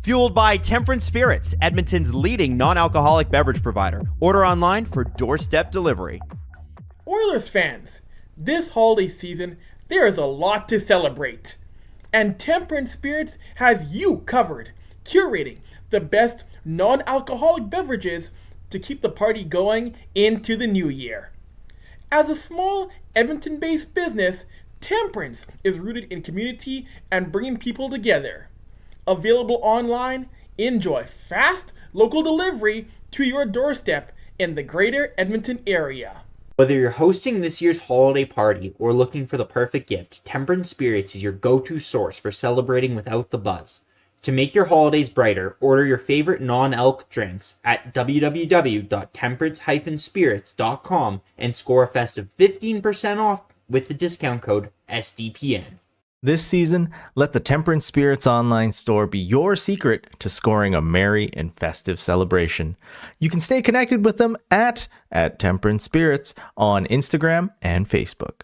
Fueled by Temperance Spirits, Edmonton's leading non-alcoholic beverage provider. Order online for doorstep delivery. Oilers fans, this holiday season, there is a lot to celebrate. And Temperance Spirits has you covered, curating the best non-alcoholic beverages to keep the party going into the new year. As a small Edmonton-based business, Temperance is rooted in community and bringing people together. Available online, enjoy fast local delivery to your doorstep in the greater Edmonton area. Whether you're hosting this year's holiday party or looking for the perfect gift, Temperance Spirits is your go-to source for celebrating without the buzz. To make your holidays brighter, order your favorite non-alc drinks at www.temperance-spirits.com and score a festive 15% off with the discount code SDPN. This season, let the Temperance Spirits online store be your secret to scoring a merry and festive celebration. You can stay connected with them at Temperance Spirits on Instagram and Facebook.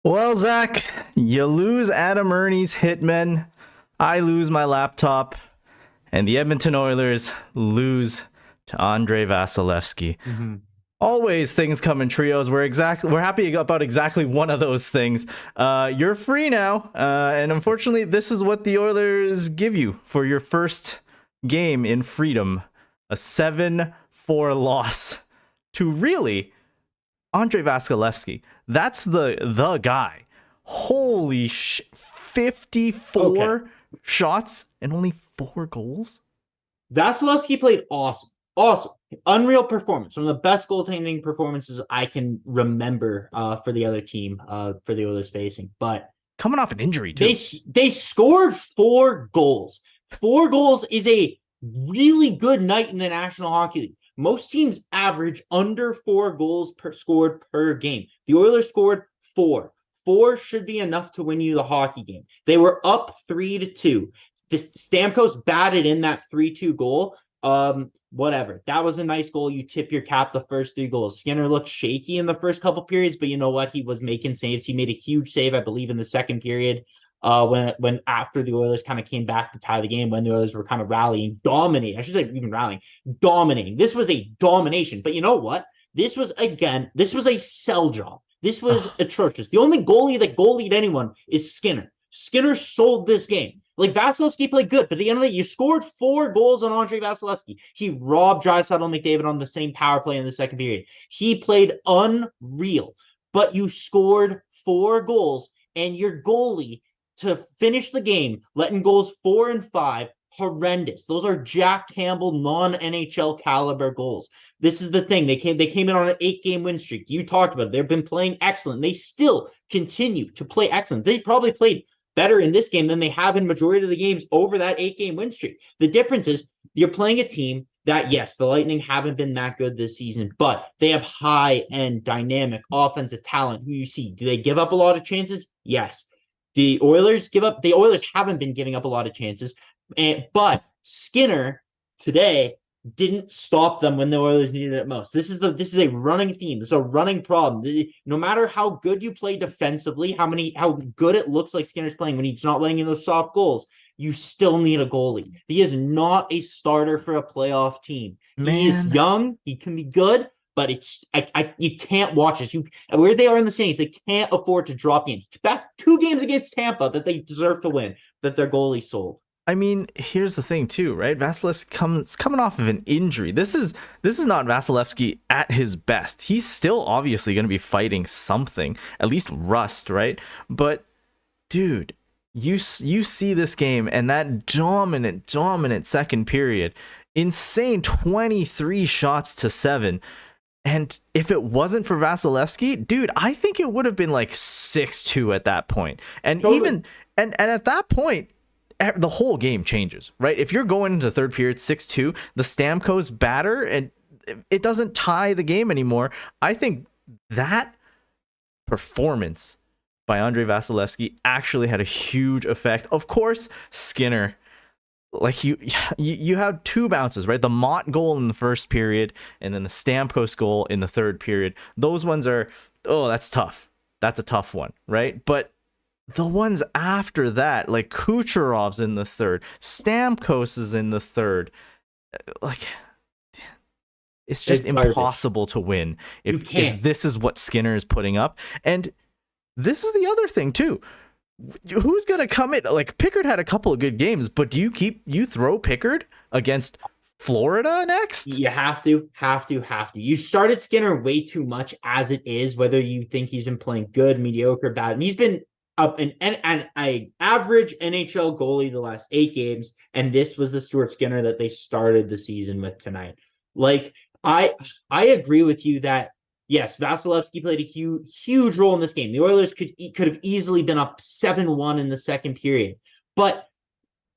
Well, Zach, you lose Adam Ernie's hitmen, I lose my laptop, and the Edmonton Oilers lose to Andrei Vasilevsky. Mm-hmm. Always things come in trios. We're happy about exactly one of those things. You're free now, and unfortunately, this is what the Oilers give you for your first game in freedom: a 7-4 loss to really Andrei Vasilevsky. That's the guy. Holy 54 shots and only 4 goals. Vasilevsky played awesome. Unreal performance. One of the best goaltending performances I can remember for the other team, for the Oilers facing. But coming off an injury, too. They scored 4 goals. 4 goals is a really good night in the National Hockey League. Most teams average under 4 goals scored per game. The Oilers scored 4. 4 should be enough to win you the hockey game. They were up 3-2. Stamkos batted in that 3-2 goal. Whatever. That was a nice goal. You tip your cap the first 3 goals. Skinner looked shaky in the first couple periods, but you know what? He was making saves. He made a huge save, I believe, in the second period. When after the Oilers kind of came back to tie the game, when the Oilers were kind of dominating. This was a domination. But you know what? This was a sell job. This was atrocious. The only goalie that goalied anyone is Skinner. Skinner sold this game. Like, Vasilevsky played good, but at the end of the day, you scored 4 goals on Andrei Vasilevsky. He robbed Draisaitl and McDavid on the same power play in the second period. He played unreal, but you scored 4 goals, and your goalie, to finish the game, letting goals 4 and 5, horrendous. Those are Jack Campbell non-NHL caliber goals. This is the thing. They came in on an 8-game win streak. You talked about it. They've been playing excellent. They still continue to play excellent. They probably played better in this game than they have in majority of the games over that 8-game win streak. The difference is you're playing a team that, yes, the Lightning haven't been that good this season, but they have high-end, dynamic, offensive talent. Who you see, do they give up a lot of chances? Yes. The Oilers haven't been giving up a lot of chances, but Skinner today didn't stop them when the Oilers needed it most. This is a running theme. This is a running problem. No matter how good you play defensively, how good it looks like Skinner's playing when he's not letting in those soft goals, you still need a goalie. He is not a starter for a playoff team. Man. He is young. He can be good, but you can't watch this. Where they are in the standings, they can't afford to drop games. Back 2 games against Tampa that they deserve to win, that their goalie sold. I mean, here's the thing too, right? Vasilevsky coming off of an injury. This is not Vasilevsky at his best. He's still obviously going to be fighting something, at least rust, right? But dude, you see this game and that dominant second period, insane 23 shots to 7. And if it wasn't for Vasilevsky, dude, I think it would have been like 6-2 at that point. And totally. And at that point, the whole game changes, right? If you're going into the third period 6-2, the Stamkos batter, and it doesn't tie the game anymore. I think that performance by Andrei Vasilevsky actually had a huge effect. Of course, Skinner, like you have 2 bounces, right? The Mott goal in the first period and then the Stamkos goal in the third period. Those ones are, that's tough. That's a tough one, right? But the ones after that, like Kucherov's in the third, Stamkos is in the third. Like, it's just impossible to win if this is what Skinner is putting up. And this is the other thing too. Who's gonna come in? Like, Pickard had a couple of good games, but do you throw Pickard against Florida next? You have to. You started Skinner way too much as it is, whether you think he's been playing good, mediocre, bad. And he's been up an average NHL goalie the last 8 games, and this was the Stuart Skinner that they started the season with tonight. Like, I agree with you that yes, Vasilevsky played a huge role in this game. The Oilers could have easily been up 7-1 in the second period, but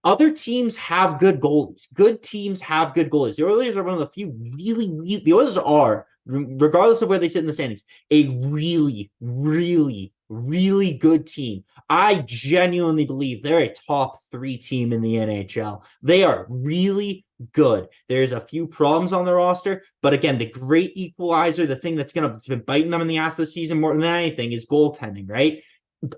other teams have good goalies. Good teams have good goalies. The Oilers are one of the few the Oilers are, regardless of where they sit in the standings, a really, really, really good team. I genuinely believe they're a top 3 team in the NHL. They are really good. There's a few problems on the roster, but again, the great equalizer, the thing that's been biting them in the ass this season more than anything, is goaltending, right?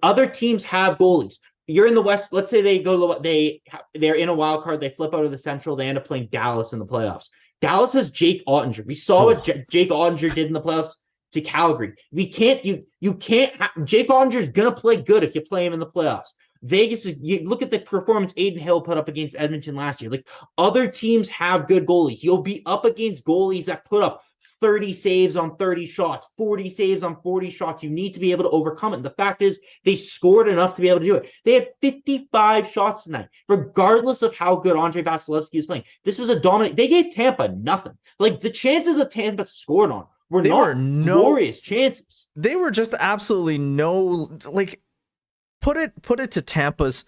Other teams have goalies. You're in the West. Let's say they're in a wild card. They flip out of the Central. They end up playing Dallas in the playoffs. Dallas has Jake Ottinger. We saw what Jake Ottinger did in the playoffs to Calgary. We can't. You can't. Jake Ottinger's gonna play good if you play him in the playoffs. Vegas is. You look at the performance Aiden Hill put up against Edmonton last year. Like, other teams have good goalies. You'll be up against goalies that put up 30 saves on 30 shots, 40 saves on 40 shots. You need to be able to overcome it. And the fact is, they scored enough to be able to do it. They had 55 shots tonight, regardless of how good Andrei Vasilevsky is playing. This was a dominant. They gave Tampa nothing. Like, the chances that Tampa scored on were glorious chances. They were just absolutely like, put it to Tampa's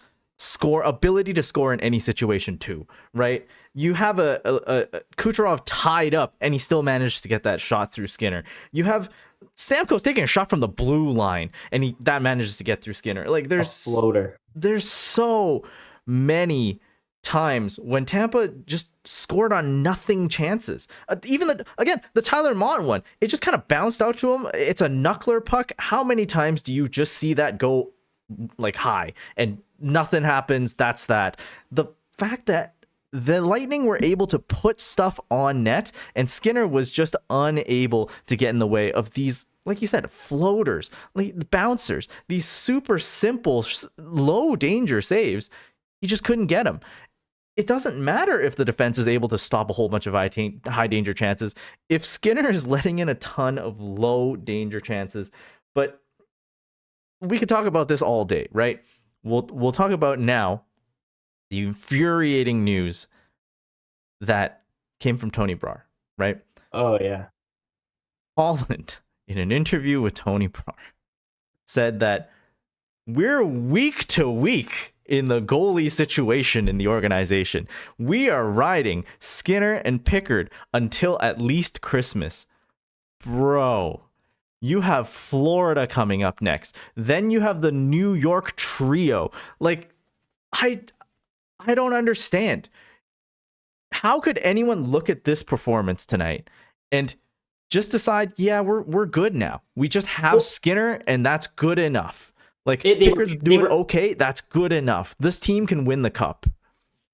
ability to score in any situation too, right? You have a Kucherov tied up and he still manages to get that shot through Skinner. You have Stamkos taking a shot from the blue line and that manages to get through Skinner. Like, there's a floater. There's so many times when Tampa just scored on nothing chances. Even the Tyler Mott one, it just kind of bounced out to him. It's a knuckler puck. How many times do you just see that go like high and nothing happens? That's that. The fact that the Lightning were able to put stuff on net and Skinner was just unable to get in the way of these, like you said, floaters, like bouncers, these super simple, low danger saves. He just couldn't get them. It doesn't matter if the defense is able to stop a whole bunch of high danger chances if Skinner is letting in a ton of low danger chances. But we could talk about this all day, right? We'll talk about now the infuriating news that came from Tony Brar, right? Oh, yeah. Holland, in an interview with Tony Brar, said that we're week to week in the goalie situation in the organization. We are riding Skinner and Pickard until at least Christmas. Bro, you have Florida coming up next. Then you have the New York trio. Like, I don't understand. How could anyone look at this performance tonight and just decide, yeah, we're good now. We just have Skinner and that's good enough. Like, Pickard's doing okay, that's good enough. This team can win the cup.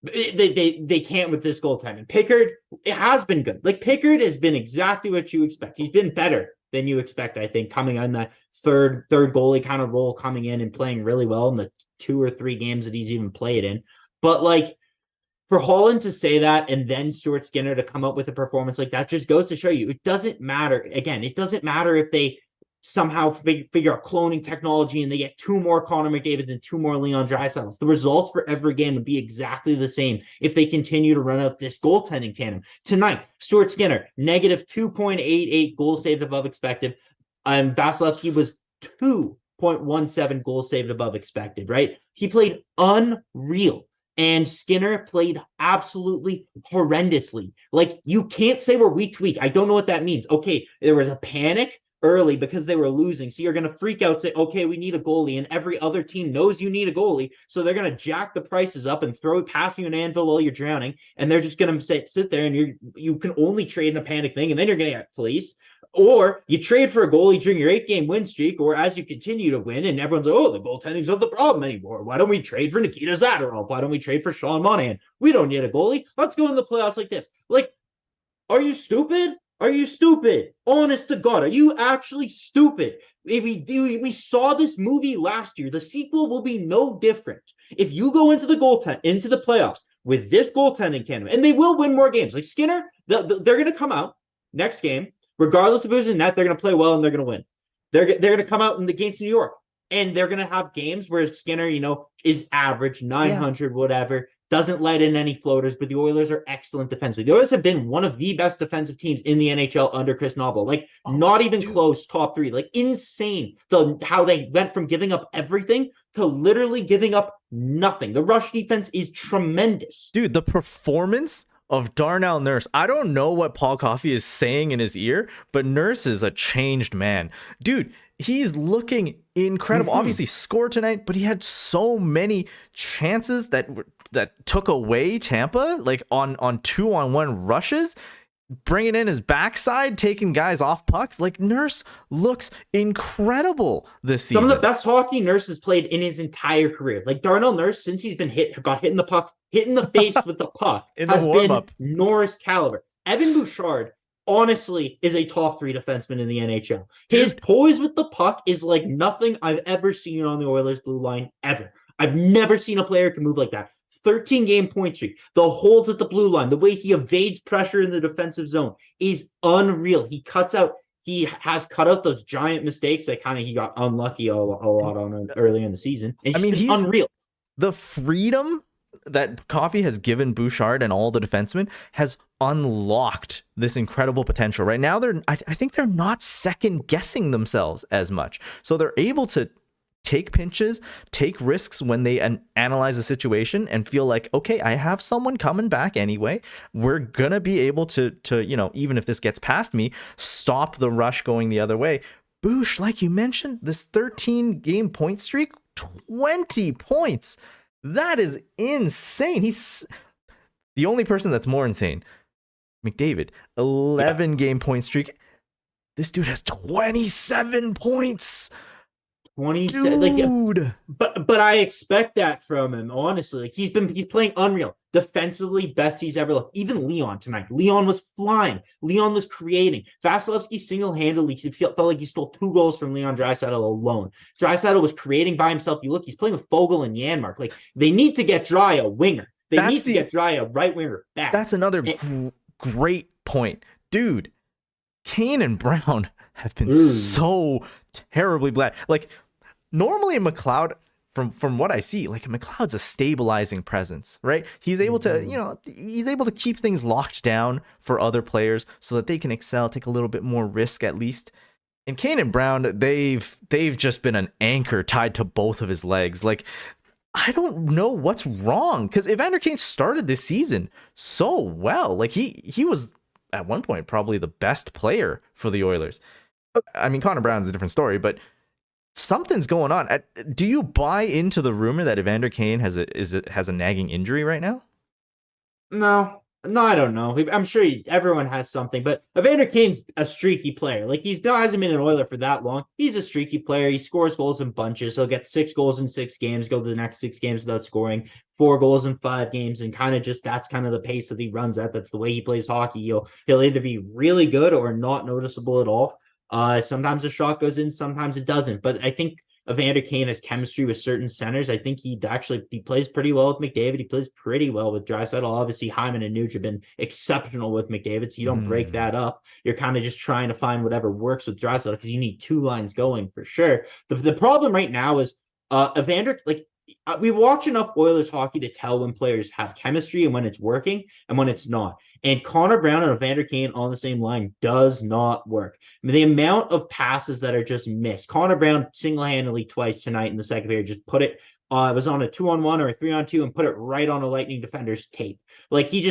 They can't with this goaltending. Pickard, it has been good. Like, Pickard has been exactly what you expect. He's been better than you expect, I think, coming on that third goalie kind of role, coming in and playing really well in the 2 or 3 games that he's even played in. But, like, for Holland to say that and then Stuart Skinner to come up with a performance like that just goes to show you it doesn't matter. Again, it doesn't matter if they somehow figure out cloning technology and they get 2 more Connor McDavid and 2 more Leon Draisaitls. The results for every game would be exactly the same if they continue to run out this goaltending tandem. Tonight, Stuart Skinner, negative 2.88 goals saved above expected. Vasilevsky was 2.17 goals saved above expected, right? He played unreal. And Skinner played absolutely horrendously. Like, you can't say we're week to week. I don't know what that means. Okay, there was a panic early because they were losing. So you're going to freak out, say, okay, we need a goalie. And every other team knows you need a goalie. So they're going to jack the prices up and throw it past you an anvil while you're drowning. And they're just going to sit there and you can only trade in a panic thing. And then you're going to get fleeced. Or you trade for a goalie during your 8-game win streak, or as you continue to win, and everyone's like, oh, the goaltending's not the problem anymore. Why don't we trade for Nikita Zadorov? Why don't we trade for Sean Monahan? We don't need a goalie. Let's go in the playoffs like this. Like, are you stupid? Are you stupid? Honest to God, are you actually stupid? We saw this movie last year. The sequel will be no different. If you go into the playoffs with this goaltending tandem, and they will win more games. Like Skinner, they're going to come out next game. Regardless of who's in net, they're going to play well and they're going to win. They're going to come out in the games in New York, and they're going to have games where Skinner, is average, 900, whatever, doesn't let in any floaters, but the Oilers are excellent defensively. The Oilers have been one of the best defensive teams in the NHL under Chris Noble. Like, not even close, top 3. Like, insane how they went from giving up everything to literally giving up nothing. The rush defense is tremendous. Dude, the performance of Darnell Nurse. I don't know what Paul Coffey is saying in his ear, but Nurse is a changed man. Dude, he's looking incredible. Obviously scored tonight, but he had so many chances that took away Tampa, like on 2-on-1 rushes, bringing in his backside, taking guys off pucks. Like, Nurse looks incredible this season. Some of the best hockey Nurse has played in his entire career. Like, Darnell Nurse, since he's been got hit in the puck, hit in the face with the puck, has been Norris caliber. Evan Bouchard, honestly, is a top 3 defenseman in the NHL. His poise with the puck is like nothing I've ever seen on the Oilers blue line, ever. I've never seen a player can move like that. 13-game point streak, the holds at the blue line, the way he evades pressure in the defensive zone is unreal. He has cut out those giant mistakes that he got unlucky a lot on early in the season. And he's unreal. The freedom that Coffey has given Bouchard and all the defensemen has unlocked this incredible potential. Right now, I think they're not second guessing themselves as much. So they're able to take pinches, take risks when they analyze the situation and feel like, okay, I have someone coming back anyway. We're going to be able to, even if this gets past me, stop the rush going the other way. Boosh, like you mentioned, this 13-game point streak, 20 points. That is insane. He's the only person that's more insane. McDavid, 11-game point streak. This dude has 27 points. 27, dude. But I expect that from him, honestly. Like, he's playing unreal. Defensively, best he's ever looked. Even Leon tonight. Leon was flying. Leon was creating. Vasilevsky single-handedly felt like he stole 2 goals from Leon Draisaitl alone. Draisaitl was creating by himself. He's playing with Fogel and Janmark. Like, they need to get Dry a winger. They need to get Dry a right winger back. That's another great point. Dude, Kane and Brown have been so terribly bad. Like, normally McLeod, from what I see, like, McLeod's a stabilizing presence, right? He's able to, he's able to keep things locked down for other players so that they can excel, take a little bit more risk at least. And Kane and Brown, they've just been an anchor tied to both of his legs. Like, I don't know what's wrong, because Evander Kane started this season so well. Like, he was at one point probably the best player for the Oilers. I mean, Connor Brown's a different story, but something's going on. Do you buy into the rumor that Evander Kane has a nagging injury right now? No, I don't know. I'm sure everyone has something, but Evander Kane's a streaky player. Like, hasn't been an Oiler for that long. He's a streaky player. He scores goals in bunches. He'll get 6 goals in 6 games, go to the next 6 games without scoring, 4 goals in 5 games, and that's kind of the pace that he runs at. That's the way he plays hockey. He'll either be really good or not noticeable at all. Sometimes a shot goes in, sometimes it doesn't. But I think Evander Kane has chemistry with certain centers. I think he plays pretty well with McDavid. He plays pretty well with Draisaitl. Obviously, Hyman and Nuge have been exceptional with McDavid, so you don't break that up. You're kind of just trying to find whatever works with Draisaitl, because you need 2 lines going for sure. The problem right now is Evander, we watch enough Oilers hockey to tell when players have chemistry and when it's working and when it's not. And Connor Brown and Evander Kane on the same line does not work. I mean, the amount of passes that are just missed. Connor Brown single-handedly twice tonight in the second period just put it, it was on a 2-on-1 or a 3-on-2 and put it right on a Lightning defender's tape. Like, he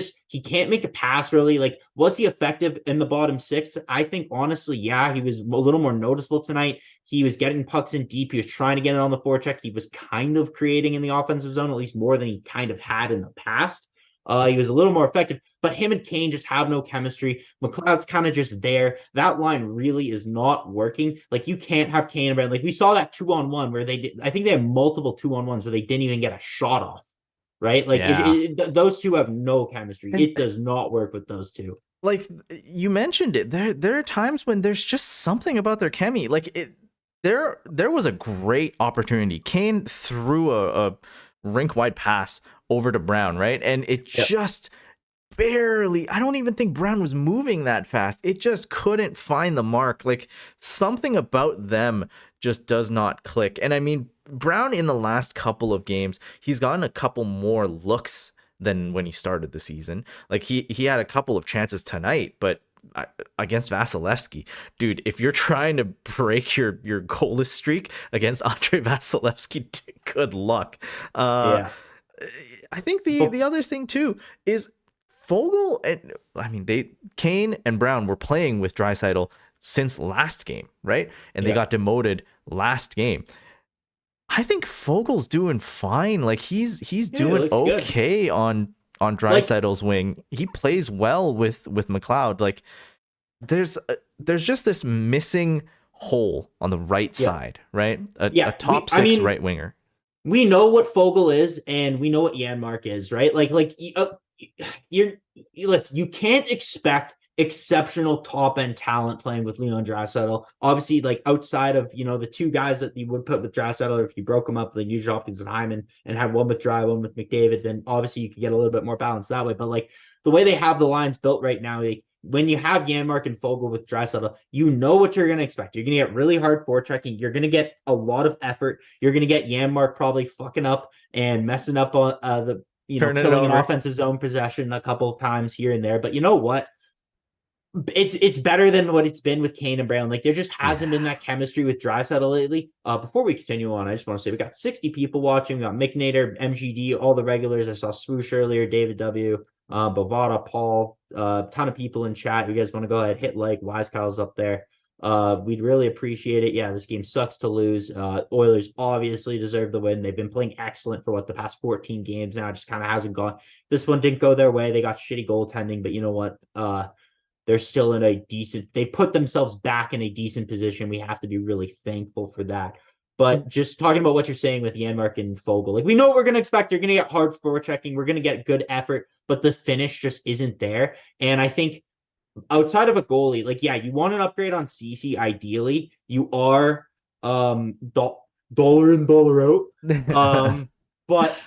can't make a pass really. Like, was he effective in the bottom 6? I think, honestly, yeah, he was a little more noticeable tonight. He was getting pucks in deep. He was trying to get it on the forecheck. He was kind of creating in the offensive zone, at least more than he kind of had in the past. He was a little more effective, but him and Kane just have no chemistry. McLeod's kind of just there. That line really is not working. Like, you can't have Kane and Brown. Like, we saw that 2-on-1 where they did. I think they had multiple 2-on-1s where they didn't even get a shot off. Right? Like, those two have no chemistry. It does not work with those two. Like you mentioned it, there are times when there's just something about their chemistry. Like there was a great opportunity. Kane threw a rink wide pass over to Brown, right? And it just barely, I don't even think Brown was moving that fast. It just couldn't find the mark. Like, something about them just does not click. And I mean, Brown in the last couple of games, he's gotten a couple more looks than when he started the season. Like, he had a couple of chances tonight, but against Vasilevsky, dude, if you're trying to break your goalless streak against Andre Vasilevsky, good luck. I think the other thing too is Foegele, and I mean, Kane and Brown were playing with Draisaitl since last game, right? And they got demoted last game. I think Fogel's doing fine. Like, he's doing okay good on Draisaitl's wing. He plays well with McLeod. Like, there's just this missing hole on the right side, right? A top six right winger. We know what Foegele is, and we know what Janmark is, right? Listen, you can't expect exceptional top end talent playing with Leon Draisaitl. Obviously, like, outside of, the two guys that you would put with Draisaitl, if you broke them up, like use Hopkins and Hyman and have one with Dry, one with McDavid, then obviously you could get a little bit more balance that way. But like, the way they have the lines built right now, like, when you have Janmark and Foegele with Draisaitl, you know what you're going to expect. You're going to get really hard forechecking. You're going to get a lot of effort. You're going to get Janmark probably fucking up and messing up on killing an offensive zone possession a couple of times here and there. But you know what? It's better than what it's been with Kane and Brown. Like, there just hasn't been that chemistry with Draisaitl lately. Before we continue on, I just want to say we got 60 people watching. We got Mick Nader, MGD, all the regulars. I saw Swoosh earlier, David W, Bovada, Paul, ton of people in chat. You guys want to go ahead, hit like. Wise Kyle's up there. We'd really appreciate it. Yeah, this game sucks to lose. Oilers obviously deserve the win. They've been playing excellent for the past 14 games now. It just kind of hasn't gone. This one didn't go their way. They got shitty goaltending, but you know what? They're still in they put themselves back in a decent position. We have to be really thankful for that. But just talking about what you're saying with Janmark and Foegele, like, we know what we're going to expect. You're going to get hard forechecking. We're going to get good effort, but the finish just isn't there. And I think outside of a goalie, like, you want an upgrade on CC. Ideally, you are dollar in, dollar out. But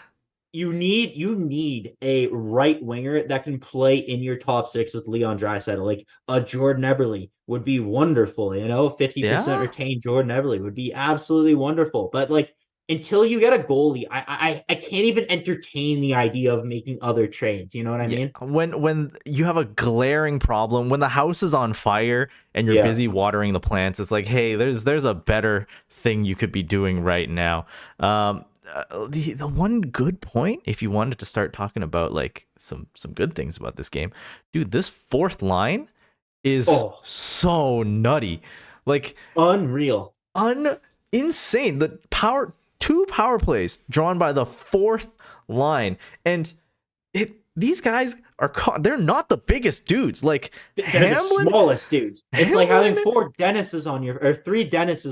you need a right winger that can play in your top six with Leon Draisaitl. Like, a Jordan Eberle would be wonderful. 50% retained Jordan Eberle would be absolutely wonderful. But like, until you get a goalie, I can't even entertain the idea of making other trades. You know what I mean? When you have a glaring problem, when the house is on fire and you're busy watering the plants, it's like, hey, there's a better thing you could be doing right now. The one good point, if you wanted to start talking about like some good things about this game, dude, this fourth line is so nutty, like unreal, insane. The two power plays drawn by the fourth line, and these guys they're not the biggest dudes. Like, they're Hamblin, the smallest dudes. It's like having three Dennises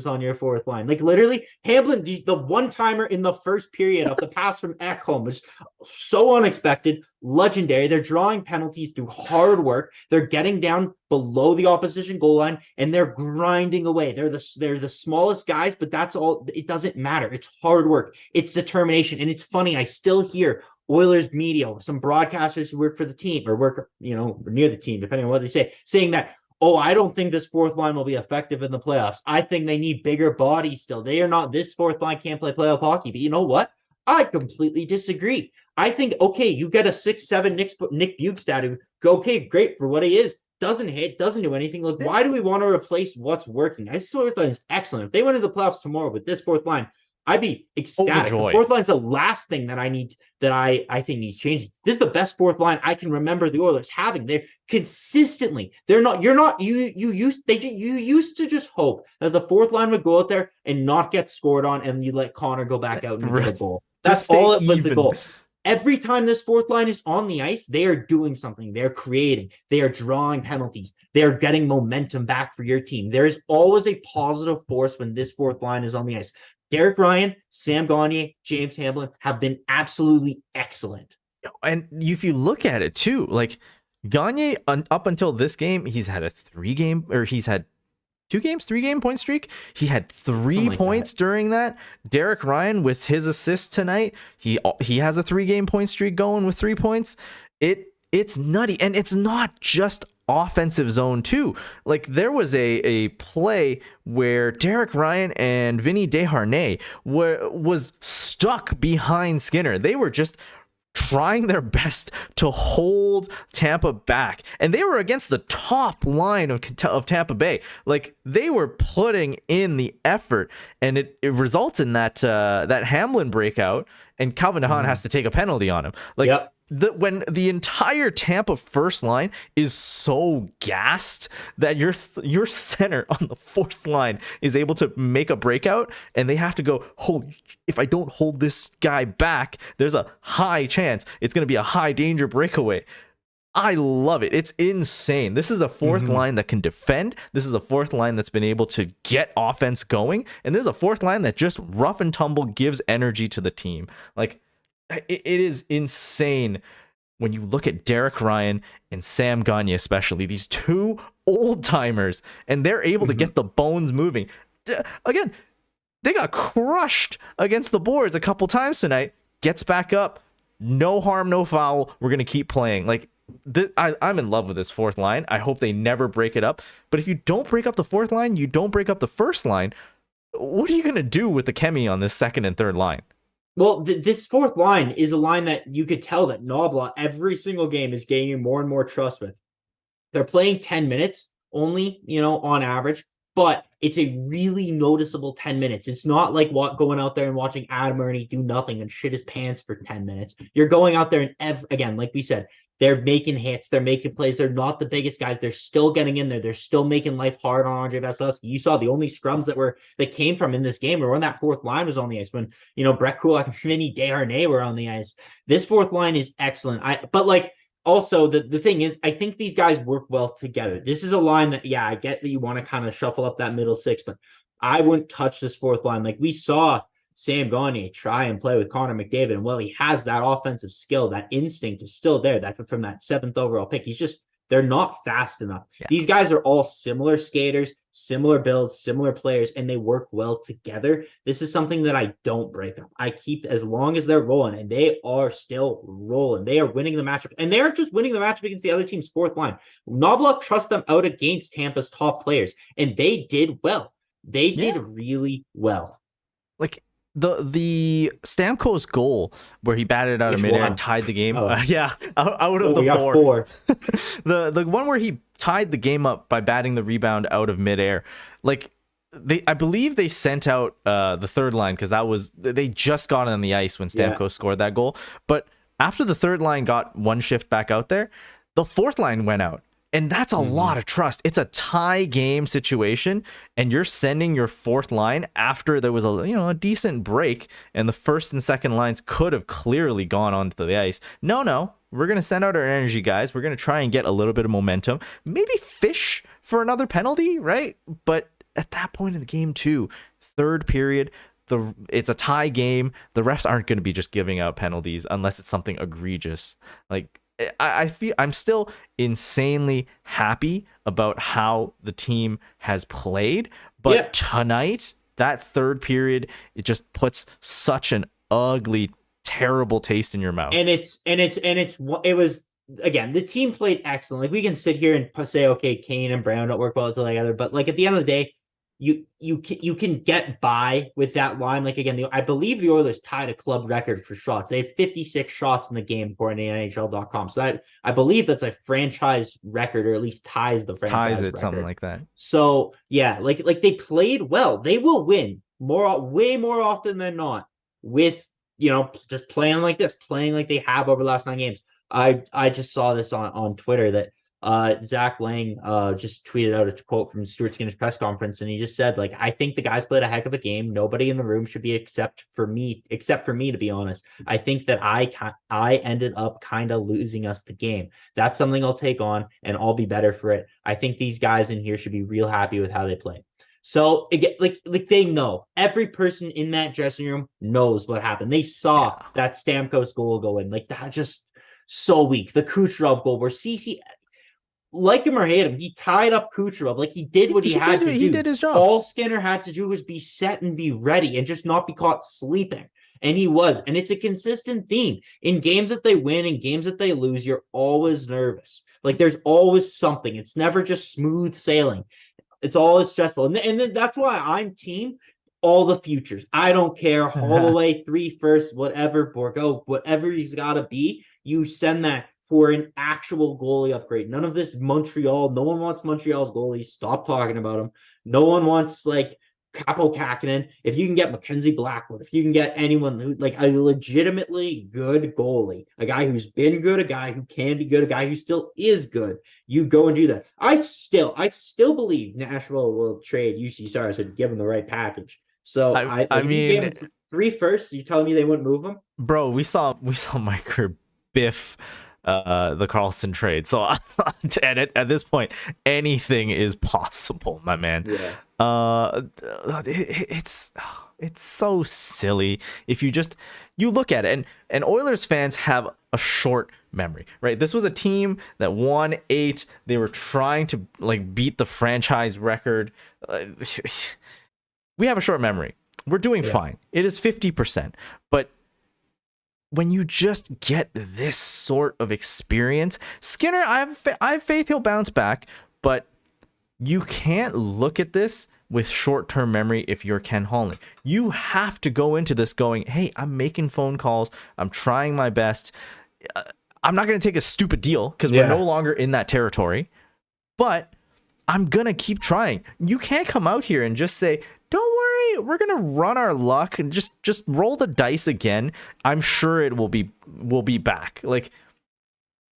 on your fourth line. Like, literally, Hamblin, the one-timer in the first period of the pass from Ekholm was so unexpected, legendary. They're drawing penalties through hard work. They're getting down below the opposition goal line, and they're grinding away. They're the smallest guys, but that's all. It doesn't matter. It's hard work. It's determination. And it's funny, I still hear Oilers media, some broadcasters who work for the team or work, near the team, depending on what they say, saying that, I don't think this fourth line will be effective in the playoffs. I think they need bigger bodies still. This fourth line can't play playoff hockey. But you know what? I completely disagree. I think, you get a 6'7" Nick Bjugstad who, great for what he is. Doesn't hit, doesn't do anything. Like, why do we want to replace what's working? This fourth line is excellent. If they went into the playoffs tomorrow with this fourth line, I'd be ecstatic. The fourth line's the last thing that I need, that I think needs changing. This is the best fourth line I can remember the Oilers having. They're consistently, you used to just hope that the fourth line would go out there and not get scored on, and you let Connor go back out and get a goal. That's all it was, the goal. Every time this fourth line is on the ice, they are doing something. They're creating. They are drawing penalties. They are getting momentum back for your team. There is always a positive force when this fourth line is on the ice. Derek Ryan, Sam Gagner, James Hamblin have been absolutely excellent. And if you look at it too, like Gagner, up until this game, he's had he's had 3-game point streak. He had 3 points during that. Derek Ryan, with his assist tonight, he has a 3-game point streak going with 3 points. It's nutty, and it's not just offensive zone too. Like there was a play where Derek Ryan and Vinny Desharnais was stuck behind Skinner. They were just trying their best to hold Tampa back, and they were against the top line of Tampa Bay. Like they were putting in the effort, and it results in that Hamlin breakout, and Calvin DeHaan has to take a penalty on him. Like when the entire Tampa first line is so gassed that your center on the fourth line is able to make a breakout, and they have to go, holy, if I don't hold this guy back, there's a high chance it's going to be a high danger breakaway. I love it. It's insane. This is a fourth line that can defend. This is a fourth line that's been able to get offense going. And this is a fourth line that just rough and tumble gives energy to the team. Like, it is insane when you look at Derek Ryan and Sam Gagner, especially these two old timers, and they're able to get the bones moving. Again, they got crushed against the boards a couple times tonight. Gets back up, no harm, no foul. We're gonna keep playing. Like I'm in love with this fourth line. I hope they never break it up. But if you don't break up the fourth line, you don't break up the first line. What are you gonna do with the chemie on this second and third line? Well, this fourth line is a line that you could tell that Nobla every single game is gaining more and more trust with. They're playing 10 minutes only, on average, but it's a really noticeable 10 minutes. It's not like going out there and watching Adam Ernie do nothing and shit his pants for 10 minutes. You're going out there and again, like we said, they're making hits. They're making plays. They're not the biggest guys. They're still getting in there. They're still making life hard on Andre Vasilevsky. You saw the only scrums that came from in this game were when that fourth line was on the ice. When Brett Kulak and Vinny Desharnais were on the ice. This fourth line is excellent. Also the thing is, I think these guys work well together. This is a line that, I get that you want to kind of shuffle up that middle six, but I wouldn't touch this fourth line. Like we saw Sam Gagner try and play with Connor McDavid, and while he has that offensive skill, that instinct is still there. That from that 7th overall pick, they're not fast enough. Yeah. These guys are all similar skaters, similar builds, similar players, and they work well together. This is something that I don't break up. I keep as long as they're rolling, and they are still rolling. They are winning the matchup, and they aren't just winning the matchup against the other team's fourth line. Knobloch trusts them out against Tampa's top players, and they did well. They did really well. Like the Stamkos goal where he batted out of midair and tied the game. Out of the four. The one where he tied the game up by batting the rebound out of midair. Like I believe they sent out the third line because they just got on the ice when Stamkos scored that goal. But after the third line got one shift back out there, the fourth line went out. And that's a lot of trust. It's a tie game situation, and you're sending your fourth line after there was a decent break, and the first and second lines could have clearly gone onto the ice. No, we're gonna send out our energy guys. We're gonna try and get a little bit of momentum, maybe fish for another penalty, right? But at that point in the game, too, third period. It's a tie game. The refs aren't going to be just giving out penalties unless it's something egregious. Like I feel I'm still insanely happy about how the team has played, but tonight, that third period, it just puts such an ugly, terrible taste in your mouth. It was again, the team played excellent. Like we can sit here and say, okay, Kane and Brown don't work well together, but like at the end of the day, you can get by with that line. Like again, I believe the Oilers tied a club record for shots. They had 56 shots in the game according to NHL.com. So that I believe that's a franchise record, or at least ties the franchise record. Something like that. So yeah, like they played well. They will win way more often than not with just playing like this, playing like they have over the last 9 games. I just saw this on Twitter that Zach Lang just tweeted out a quote from Stuart Skinner's press conference, and he just said, like, I think the guys played a heck of a game. Nobody in the room should be except for me, to be honest. I think that I ended up kind of losing us the game. That's something I'll take on, and I'll be better for it. I think these guys in here should be real happy with how they play. So again, like they know, every person in that dressing room knows what happened. They saw that Stamkos goal go in. Like, that just so weak. The Kucherov goal where CC, like him or hate him, he tied up Kucherov. Like, he did what he had to do. He did his job. All Skinner had to do was be set and be ready and just not be caught sleeping. And he was. And it's a consistent theme. In games that they win and games that they lose, you're always nervous. Like, there's always something. It's never just smooth sailing. It's always stressful. And then that's why I'm team all the futures. I don't care. Holloway, 3 first, whatever, Borgo, whatever he's got to be, you send that for an actual goalie upgrade. None of this Montreal. No one wants Montreal's goalies. Stop talking about them. No one wants, like, Capo Kakinen. If you can get Mackenzie Blackwood, if you can get anyone who, like, a legitimately good goalie, a guy who's been good, a guy who can be good, a guy who still is good, you go and do that. I still believe Nashville will trade UC Saros and give him the right package. So I mean, 3 firsts. You telling me they wouldn't move him, bro? We saw Mike biff the Carlson trade. So at this point, anything is possible, my man. Yeah. It's so silly if you look at it, and Oilers fans have a short memory, right? This was a team that won 8. They were trying to, like, beat the franchise record. We have a short memory. We're doing fine. It is 50%, but when you just get this sort of experience, Skinner, I have faith he'll bounce back, but you can't look at this with short-term memory if you're Ken Holland. You have to go into this going, hey, I'm making phone calls. I'm trying my best. I'm not going to take a stupid deal because we're no longer in that territory, but I'm going to keep trying. You can't come out here and just say, don't worry, we're going to run our luck and just roll the dice again. I'm sure it will be back. Like,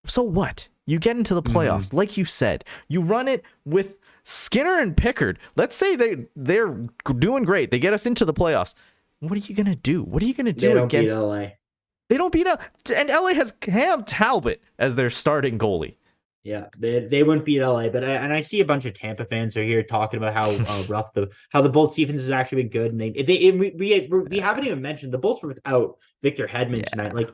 so what? You get into the playoffs, like you said. You run it with Skinner and Pickard. Let's say they're doing great. They get us into the playoffs. What are you going to do? What are you going to do against LA? They don't beat LA. And LA has Cam Talbot as their starting goalie. Yeah, they wouldn't beat LA, but I see a bunch of Tampa fans are here talking about how rough how the Bolts defense has actually been good, and we haven't even mentioned the Bolts were without Victor Hedman tonight.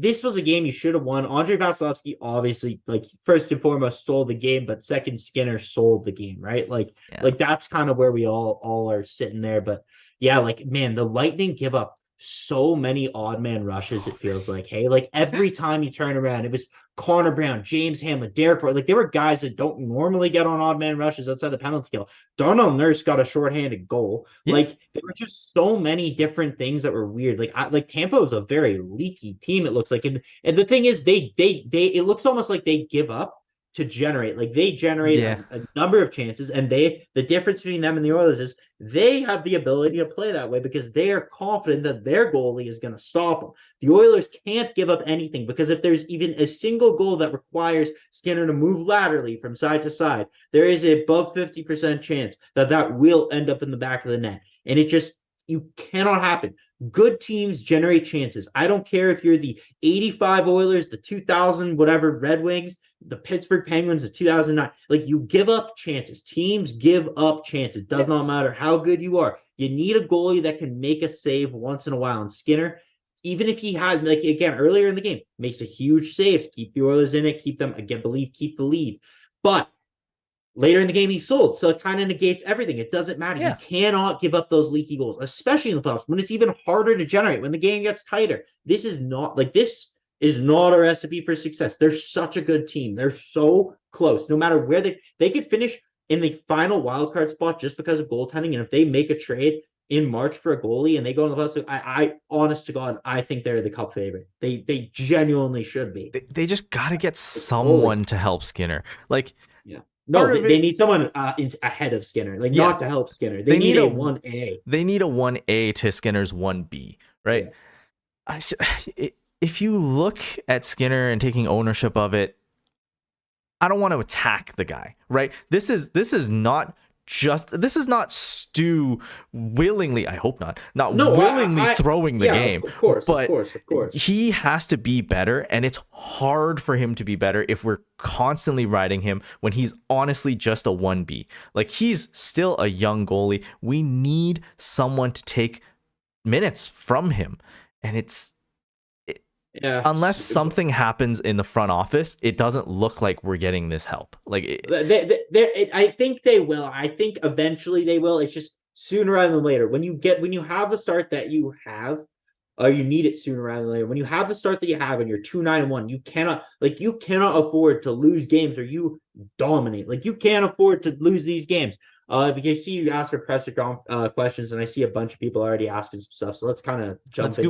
This was a game you should have won. Andre Vasilevsky obviously, like, first and foremost stole the game, but second, Skinner sold the game, right? Like that's kind of where we all are sitting there. But yeah, like, man, the Lightning give up so many odd man rushes. It feels like, hey, like, every time you turn around, it was Connor Brown, James Hamlin, Derek, like, there were guys that don't normally get on odd man rushes outside the penalty kill. Darnell Nurse got a shorthanded goal. Yeah. Like, there were just so many different things that were weird. Like Tampa was a very leaky team, it looks like, and the thing is, they it looks almost like they give up to generate. Like, they generate a number of chances, and the difference between them and the Oilers is they have the ability to play that way because they are confident that their goalie is going to stop them. The Oilers can't give up anything because if there's even a single goal that requires Skinner to move laterally from side to side, there is a above 50% chance that will end up in the back of the net. And you cannot happen. Good teams generate chances. I don't care if you're the 85 Oilers, the 2000 whatever Red Wings, the Pittsburgh Penguins, the 2009. Like, you give up chances. Teams give up chances. Does not matter how good you are. You need a goalie that can make a save once in a while. And Skinner, even if he had, like, again, earlier in the game, makes a huge save to keep the Oilers in it, keep them, again, keep the lead. But later in the game, he sold. So it kind of negates everything. It doesn't matter. Yeah. You cannot give up those leaky goals, especially in the playoffs when it's even harder to generate, when the game gets tighter. This is not a recipe for success. They're such a good team. They're so close. No matter where they could finish in the final wildcard spot just because of goaltending. And if they make a trade in March for a goalie and they go in the playoffs, I honest to God, I think they're the cup favorite. They genuinely should be. They just got to get someone to help Skinner. Like, yeah. No, they need someone ahead of Skinner, not to help Skinner. They need a 1A. They need a 1A to Skinner's 1B, right? Yeah. If you look at Skinner and taking ownership of it, I don't want to attack the guy, right? This is not Stu willingly, I hope not No, willingly I throwing the game. Of course, but of course. he has to be better, and it's hard for him to be better if we're constantly riding him when he's honestly just a 1B. Like, he's still a young goalie. We need someone to take minutes from him, and Yeah. unless something happens in the front office, it doesn't look like we're getting this help. Like, I think they will. I think eventually they will. It's just sooner rather than later. When you have the start that you have, or you need it sooner rather than later. When you have the start that you have and you're 2-9-1, you cannot afford to lose games, or you dominate. Like, you can't afford to lose these games. Because you asked for press questions, and I see a bunch of people already asking some stuff. So let's kind of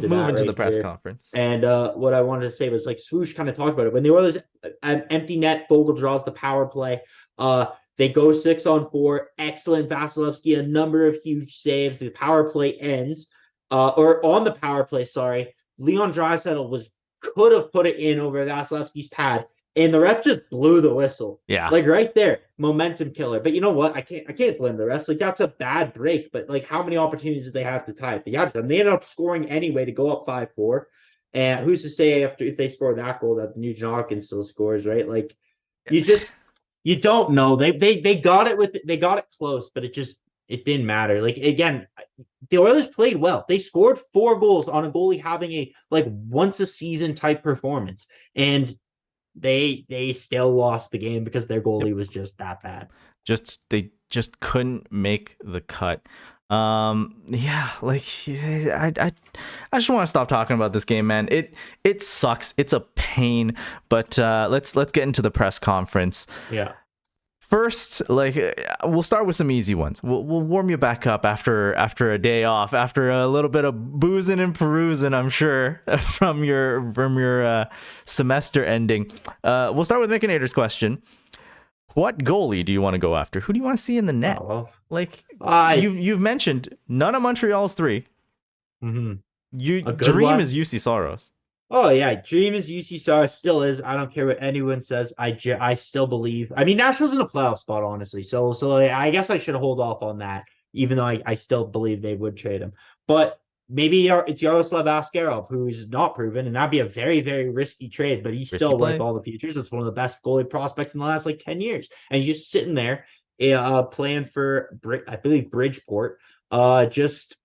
move into the press conference. And what I wanted to say was, like, Swoosh kind of talked about it. When the Oilers empty net, Fogle draws the power play. They go 6-on-4. Excellent Vasilevsky, a number of huge saves. The power play ends, or on the power play. Sorry, Leon Draisaitl could have put it in over Vasilevsky's pad. And the ref just blew the whistle. Yeah. Like, right there, momentum killer. But you know what? I can't blame the refs. Like, that's a bad break. But, like, how many opportunities did they have to tie it? They ended up scoring anyway to go up 5-4. And who's to say if they score that goal that Nugent Hopkins still scores, right? Like, you don't know. They got it close, but it didn't matter. Like, again, the Oilers played well. They scored 4 goals on a goalie having a, like, once a season type performance. And they still lost the game because their goalie was just that bad. They just couldn't make the cut. I just want to stop talking about this game, man. It sucks. It's a pain. But let's get into the press conference. Yeah. First, like, we'll start with some easy ones. We'll warm you back up after a day off, after a little bit of boozing and perusing, I'm sure, from your semester ending. We'll start with Micanator's question. What goalie do you want to go after? Who do you want to see in the net? You've mentioned none of Montreal's 3. Mm-hmm. Dream is UC Soros. Oh yeah, dream is UC Soros, still is. I don't care what anyone says. I still believe. I mean, Nashville's in a playoff spot, honestly. So I guess I should hold off on that, even though I still believe they would trade him. But maybe it's Yaroslav Askarov, who's not proven, and that'd be a very, very risky trade. But he's still worth all the futures. It's one of the best goalie prospects in the last 10 years, and he's just sitting there, playing for I believe Bridgeport, just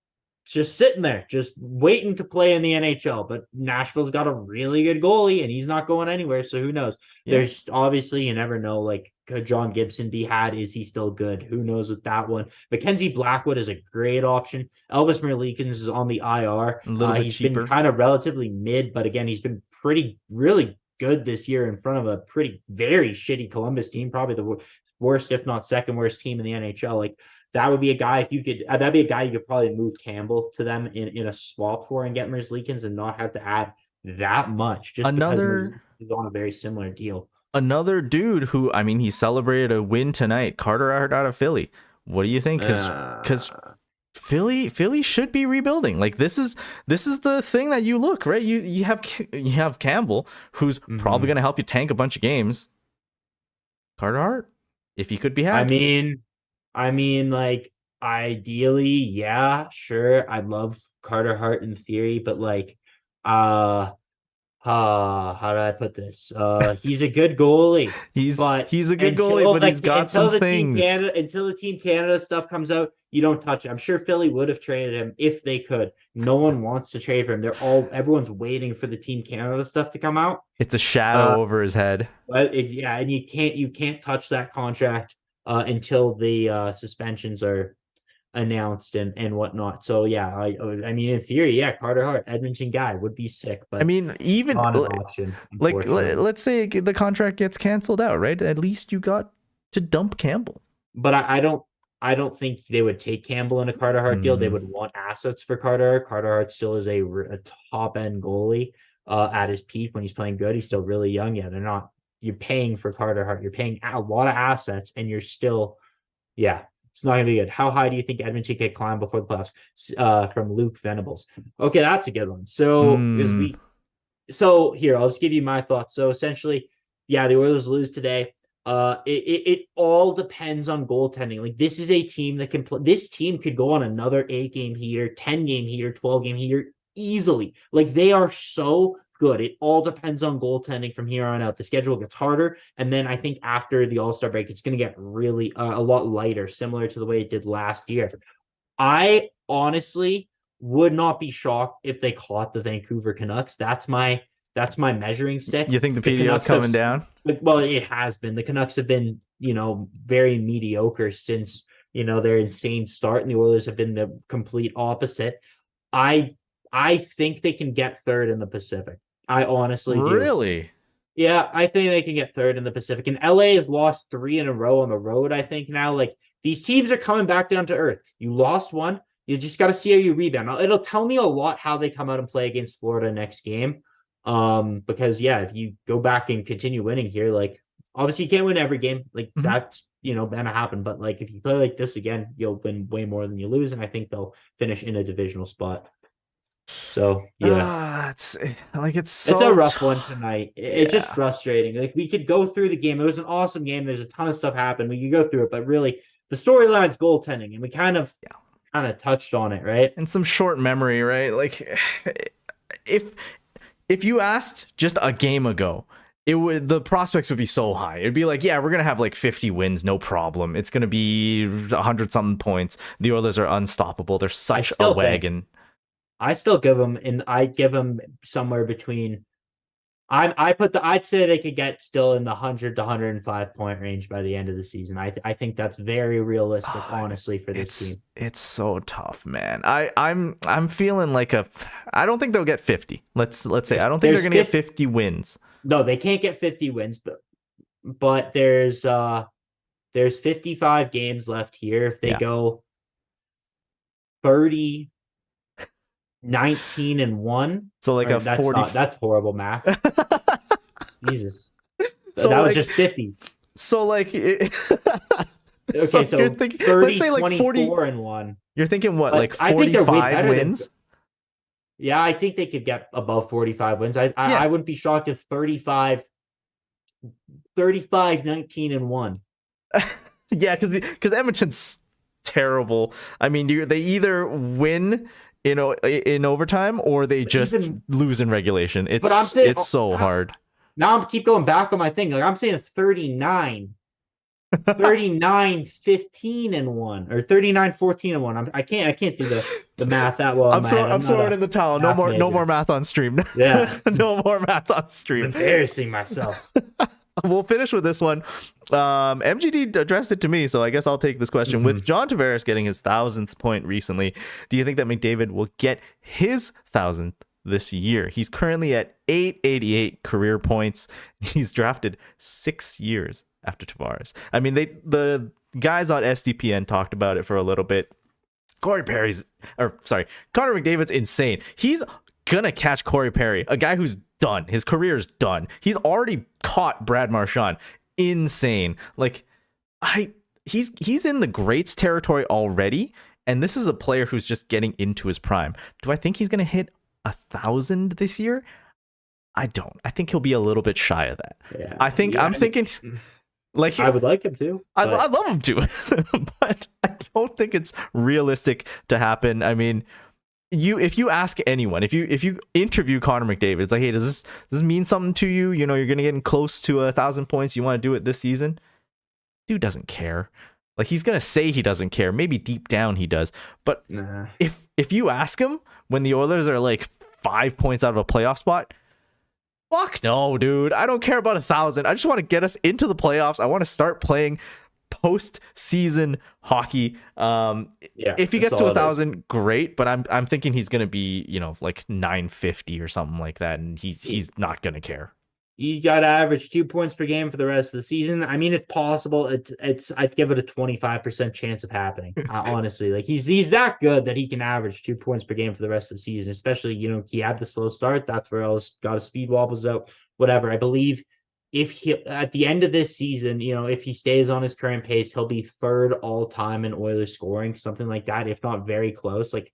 sitting there, just waiting to play in the NHL. But Nashville's got a really good goalie, and he's not going anywhere. So who knows? Yeah. There's obviously, you never know. Like, could John Gibson be had? Is he still good? Who knows with that one? Mackenzie Blackwood is a great option. Elvis Merzlikins is on the IR. He's cheaper. Been kind of relatively mid, but again, he's been really good this year in front of a very shitty Columbus team, probably the worst, if not second worst team in the NHL. Like, that would be a guy, if you could, that'd be a guy you could probably move Campbell to them in a swap for and get Merzlikins and not have to add that much. Just because he's on a very similar deal. Another dude who, I mean, he celebrated a win tonight, Carter Hart out of Philly. What do you think? Because Philly should be rebuilding. Like, this is the thing that you look, right? You have Campbell, who's probably going to help you tank a bunch of games. Carter Hart, if he could be had. I mean, like, ideally, yeah, sure. I'd love Carter Hart in theory, but like, how do I put this? He's a good goalie. He's a good goalie, but he's got some things. Until the Team Canada stuff comes out, you don't touch it. I'm sure Philly would have traded him if they could. No one wants to trade for him. Everyone's waiting for the Team Canada stuff to come out. It's a shadow over his head. And you can't touch that contract until the suspensions are announced and whatnot. So yeah, I mean, in theory, yeah, Carter Hart, Edmonton guy, would be sick. But I mean, even not an option, like, let's say the contract gets canceled out, right? At least you got to dump Campbell. But I don't think they would take Campbell in a Carter Hart deal. They would want assets for Carter Hart. Carter Hart still is a top end goalie at his peak when he's playing good. He's still really young. Yeah, they're not. You're paying for Carter Hart. You're paying a lot of assets, and you're still, yeah, it's not going to be good. How high do you think Edmonton can climb before the playoffs? From Luke Venables. Okay, that's a good one. So, here, I'll just give you my thoughts. So, essentially, yeah, the Oilers lose today. It all depends on goaltending. Like, this is a team that can play. This team could go on another 8-game heater, 10-game heater, 12-game heater easily. Like, they are so good. It all depends on goaltending from here on out. The schedule gets harder, and then I think after the All-Star break, it's going to get really a lot lighter, similar to the way it did last year. I honestly would not be shocked if they caught the Vancouver Canucks. That's my measuring stick. You think the PDO is coming down? Well, it has been. The Canucks have been, very mediocre since, their insane start, and the Oilers have been the complete opposite. I think they can get third in the Pacific. I honestly do. Really? Yeah, I think they can get third in the Pacific. And LA has lost 3 in a row on the road, I think now. Like, these teams are coming back down to earth. You lost one. You just got to see how you rebound. Now, it'll tell me a lot how they come out and play against Florida next game. Because, yeah, if you go back and continue winning here, like, obviously you can't win every game. Like, that's, gonna happen. But, like, if you play like this again, you'll win way more than you lose. And I think they'll finish in a divisional spot. So yeah, it's a rough one tonight. It's just frustrating. Like, we could go through the game. It was an awesome game. There's a ton of stuff happened. We could go through it, but really the storyline's goaltending, and we kind of touched on it, right? And some short memory, right? Like, if you asked just a game ago, the prospects would be so high. It'd be like, yeah, we're gonna have like 50 wins, no problem. It's gonna be 100 something points. The Oilers are unstoppable. They're such a wagon. I still give them, and I give them somewhere between. I'd say they could get still in the 100 to 105 point range by the end of the season. I think that's very realistic, honestly, for this team. It's so tough, man. I'm feeling like I don't think they'll get 50. Let's say I don't think they're gonna get 50 wins. No, they can't get 50 wins, but there's 55 games left here. If they go 30. 19-1. So like a 40. That's horrible math. Jesus. So that was just 50. So like okay, so you're thinking, 30, let's say like 40-1. You're thinking what, like 45 wins? Yeah, I think they could get above 45 wins. I wouldn't be shocked if 35 19-1. Yeah, because Edmonton's terrible. I mean, they either win in overtime, or they just lose in regulation. It's so hard. Now I'm keep going back on my thing. Like, I'm saying 39, 15-1, or 39-14-1. I can't do the math that well. I'm throwing in the towel. No more math on stream. Yeah, no more math on stream. Embarrassing myself. We'll finish with this one. MGD addressed it to me, so I guess I'll take this question. With John Tavares getting his 1,000th point recently, do you think that McDavid will get his 1,000th this year? He's currently at 888 career points. He's drafted 6 years after Tavares. I mean, the guys on SDPN talked about it for a little bit. Connor McDavid's insane. He's gonna catch Corey Perry, a guy who's done. His career's done. He's already caught Brad Marchand. Insane. Like, he's in the greats territory already, and this is a player who's just getting into his prime. Do I think he's gonna hit 1,000 this year? I don't. I think he'll be a little bit shy of that. Yeah. I'm thinking like, I would like him to. I love him to, but I don't think it's realistic to happen. I mean, if you ask anyone, if you interview Connor McDavid, it's like, hey, does this mean something to you? You're gonna get close to 1,000 points. You want to do it this season? Dude doesn't care. Like, he's gonna say he doesn't care. Maybe deep down he does. But if you ask him when the Oilers are like 5 points out of a playoff spot, fuck no, dude. I don't care about 1,000. I just want to get us into the playoffs. I want to start playing post-season hockey. If he gets to 1,000, great, but I'm thinking he's gonna be, like 950 or something like that, and he's not gonna care. You got to average 2 points per game for the rest of the season. I mean, it's possible. It's I'd give it a 25% chance of happening. Honestly, like, he's that good that he can average 2 points per game for the rest of the season. Especially, he had the slow start. That's where else got his speed wobbles out. Whatever. I believe if he at the end of this season, if he stays on his current pace, he'll be third all time in Oilers scoring, something like that, if not very close. Like,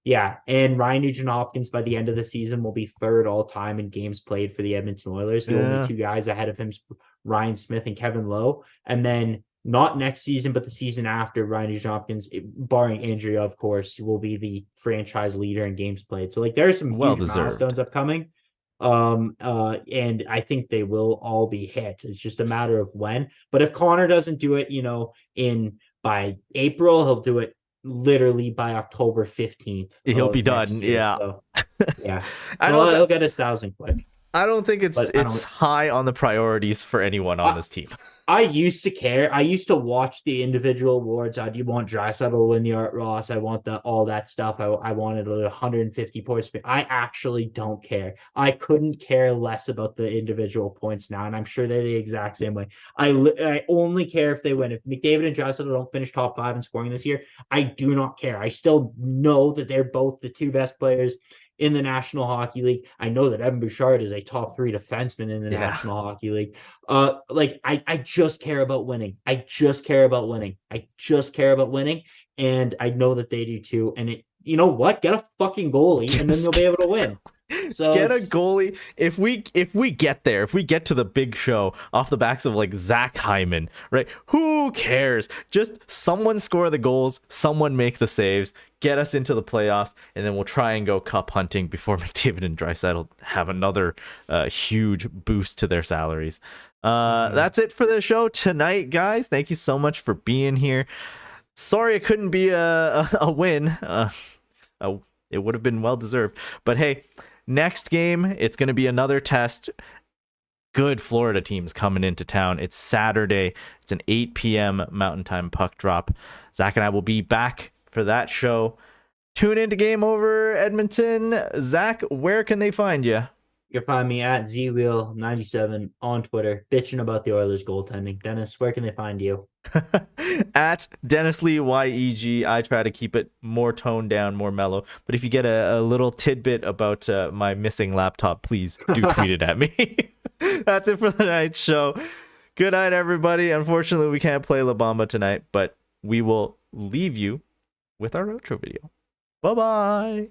Yeah, and Ryan Nugent-Hopkins by the end of the season will be third all-time in games played for the Edmonton Oilers. The only two guys ahead of him is Ryan Smith and Kevin Lowe. And then not next season, but the season after, Ryan Nugent-Hopkins, barring injury, of course, will be the franchise leader in games played. So like there are some huge milestones upcoming. And I think they will all be hit. It's just a matter of when. But if Connor doesn't do it, by April, he'll do it literally by October 15th. He'll be done. Yeah. So, yeah. He'll get his 1,000 quick. I don't think it's high on the priorities for anyone on this team. I used to care. I used to watch the individual awards. I do want Draisaitl to win the Art Ross. I want all that stuff. I wanted 150 points. I actually don't care. I couldn't care less about the individual points now, and I'm sure they're the exact same way. I only care if they win. If McDavid and Draisaitl don't finish top 5 in scoring this year, I do not care. I still know that they're both the two best players in the National Hockey League. I know that Evan Bouchard is a top 3 defenseman in the National Hockey League. I just care about winning. I just care about winning. And I know that they do too. And you know what? Get a fucking goalie, and then you'll be able to win. So get a goalie. If we get there, if we get to the big show off the backs of like Zach Hyman, right? Who cares? Just someone score the goals, someone make the saves, get us into the playoffs, and then we'll try and go cup hunting before McDavid and Draisaitl have another huge boost to their salaries. That's it for the show tonight, guys. Thank you so much for being here. Sorry it couldn't be a win. It would have been well deserved. But hey, next game, it's going to be another test. Good Florida teams coming into town. It's Saturday. It's an 8 p.m. Mountain Time puck drop. Zach and I will be back for that show. Tune into Game Over Edmonton. Zach, where can they find you? You can find me at ZWheel97 on Twitter, bitching about the Oilers goaltending. Dennis, where can they find you? At Dennis Li YEG. I try to keep it more toned down, more mellow. But if you get a little tidbit about my missing laptop, please do tweet it at me. That's it for the night's show. Good night, everybody. Unfortunately, we can't play La Bamba tonight, but we will leave you with our outro video. Bye-bye.